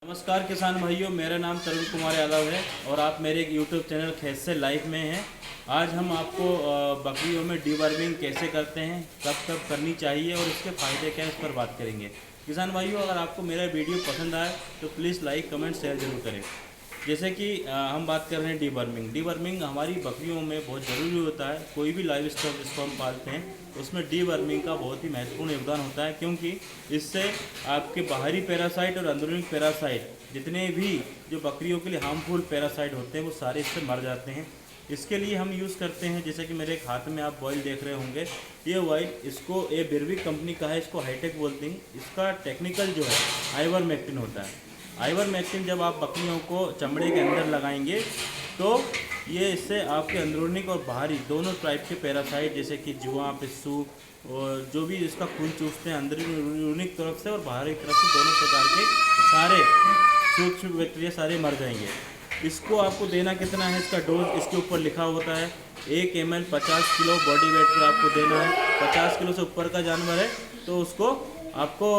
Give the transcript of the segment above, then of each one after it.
नमस्कार किसान भाइयों, मेरा नाम तरुण कुमार यादव है और आप मेरे एक यूट्यूब चैनल खेत से लाइव में हैं। आज हम आपको बकरियों में डीवर्मिंग कैसे करते हैं, कब कब करनी चाहिए और इसके फ़ायदे क्या हैं, इस पर बात करेंगे। किसान भाइयों, अगर आपको मेरा वीडियो पसंद आए तो प्लीज़ लाइक कमेंट शेयर ज़रूर करें। जैसे कि हम बात कर रहे हैं डीवर्मिंग। डीवर्मिंग हमारी बकरियों में बहुत ज़रूरी होता है। कोई भी लाइव स्टॉक जिसको हम पालते हैं उसमें डीवर्मिंग का बहुत ही महत्वपूर्ण योगदान होता है, क्योंकि इससे आपके बाहरी पैरासाइट और अंदरूनी पैरासाइट जितने भी जो बकरियों के लिए हार्मफुल पैरासाइट होते हैं वो सारे इससे मर जाते हैं। इसके लिए हम यूज़ करते हैं, जैसे कि मेरे एक हाथ में आप ऑयल देख रहे होंगे, ये ऑयल इसको ये बिरविक कंपनी का है, इसको हाईटेक बोलते हैं। इसका टेक्निकल जो है आइवरमेक्टिन होता है। आइवरमेक्टिन जब आप बकरियों को चमड़े के अंदर लगाएंगे तो ये इससे आपके अंदरूनी और बाहरी दोनों टाइप के पैरासाइट जैसे कि जुआ, पिस्सू और जो भी इसका खून चूसते हैं अंदरूनी तरफ से और बाहरी तरफ से, दोनों प्रकार के सारे सूक्ष्म बैक्टीरिया सारे मर जाएंगे। इसको आपको देना कितना है, इसका डोज इसके ऊपर लिखा होता है। 1 ml 50 किलो बॉडी वेट पर आपको देना है। 50 किलो से ऊपर का जानवर है तो उसको आपको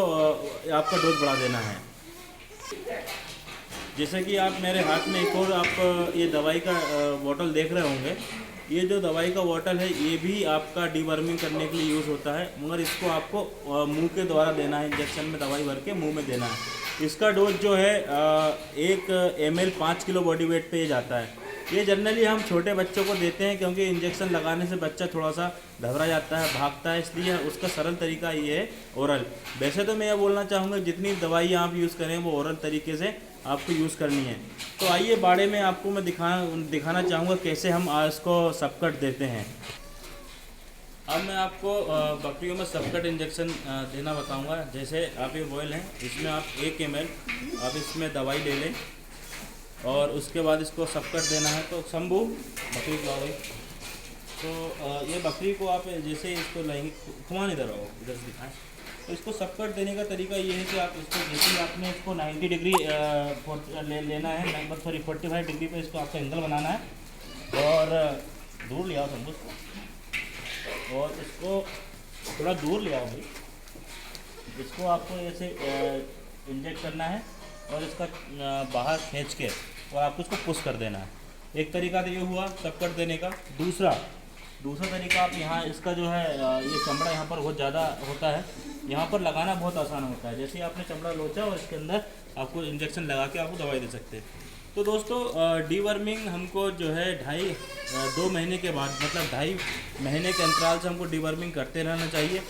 आपका डोज बढ़ा देना है। जैसे कि आप मेरे हाथ में एक और आप ये दवाई का बोतल देख रहे होंगे। ये जो दवाई का बोतल है ये भी आपका डीवर्मिंग करने के लिए यूज़ होता है, मगर इसको आपको मुंह के द्वारा देना है। इंजेक्शन में दवाई भर के मुंह में देना है। इसका डोज जो है 1 ml 5 किलो बॉडी वेट पे जाता है। ये जनरली हम छोटे बच्चों को देते हैं, क्योंकि इंजेक्शन लगाने से बच्चा थोड़ा सा घबरा जाता है, भागता है, इसलिए उसका सरल तरीका ये है ओरल। वैसे तो मैं ये बोलना चाहूँगा जितनी दवाई आप यूज़ करें वो ओरल तरीके से आपको यूज़ करनी है। तो आइए बाड़े में आपको मैं दिखाना चाहूँगा कैसे हम इसको सबकट देते हैं। अब मैं आपको बकरियों में सबकट इंजेक्शन देना बताऊँगा। जैसे आप ये बॉयल है, इसमें आप 1 ml आप इसमें दवाई ले लें और उसके बाद इसको सबकट देना है। तो शंभू बकरी को भाई, तो ये बकरी को आप जैसे इसको लाएंगे, घुमाने इधर आओ, इधर से दिखाएं। तो इसको सबकट देने का तरीका ये है कि आप इसको जैसे ही आपने इसको 90 डिग्री लेना है, लगभग 45 डिग्री पे इसको आपको एंगल बनाना है और दूर ले आओ शंभू को, और इसको थोड़ा दूर ले आओ भाई। इसको आपको ऐसे इंजेक्ट करना है और इसका बाहर खींच के और आपको इसको पुश कर देना है। एक तरीका तो ये हुआ सबकट देने का। दूसरा तरीका, आप यहाँ इसका जो है ये चमड़ा यहाँ पर बहुत ज़्यादा होता है, यहाँ पर लगाना बहुत आसान होता है। जैसे ही आपने चमड़ा लोचा और इसके अंदर आपको इंजेक्शन लगा के आपको दवाई दे सकते हैं। तो दोस्तों, डीवर्मिंग हमको जो है 2 महीने के बाद, मतलब 2.5 महीने के अंतराल से हमको डीवर्मिंग करते रहना चाहिए।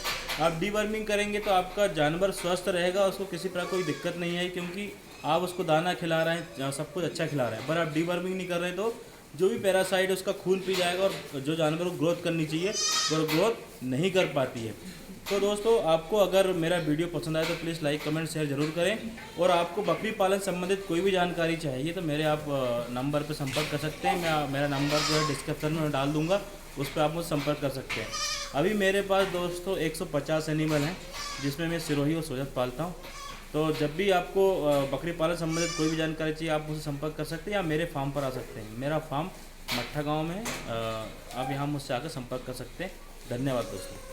आप डीवर्मिंग करेंगे तो आपका जानवर स्वस्थ रहेगा, उसको किसी प्रकार कोई दिक्कत नहीं है, क्योंकि आप उसको दाना खिला रहे हैं, सब कुछ अच्छा खिला रहे हैं। पर आप डीवर्मिंग नहीं कर रहे तो जो भी पैरासाइट है उसका खून पी जाएगा और जो जानवर को ग्रोथ करनी चाहिए वो ग्रोथ नहीं कर पाती है। तो दोस्तों, आपको अगर मेरा वीडियो पसंद आए तो प्लीज़ लाइक कमेंट शेयर ज़रूर करें। और आपको बकरी पालन संबंधित कोई भी जानकारी चाहिए तो मेरे आप नंबर पर संपर्क कर सकते हैं। मैं मेरा नंबर जो है डिस्क्रिप्शन में डाल दूँगा, उस पर आप मुझसे संपर्क कर सकते हैं। अभी मेरे पास दोस्तों 150 एनिमल हैं, जिसमें मैं सिरोही और सोजत पालता हूँ। तो जब भी आपको बकरी पालन संबंधित कोई भी जानकारी चाहिए आप मुझसे संपर्क कर सकते हैं या मेरे फार्म पर आ सकते हैं। मेरा फार्म मट्ठा गाँव में है, आप यहाँ मुझसे आकर संपर्क कर सकते हैं। धन्यवाद दोस्तों।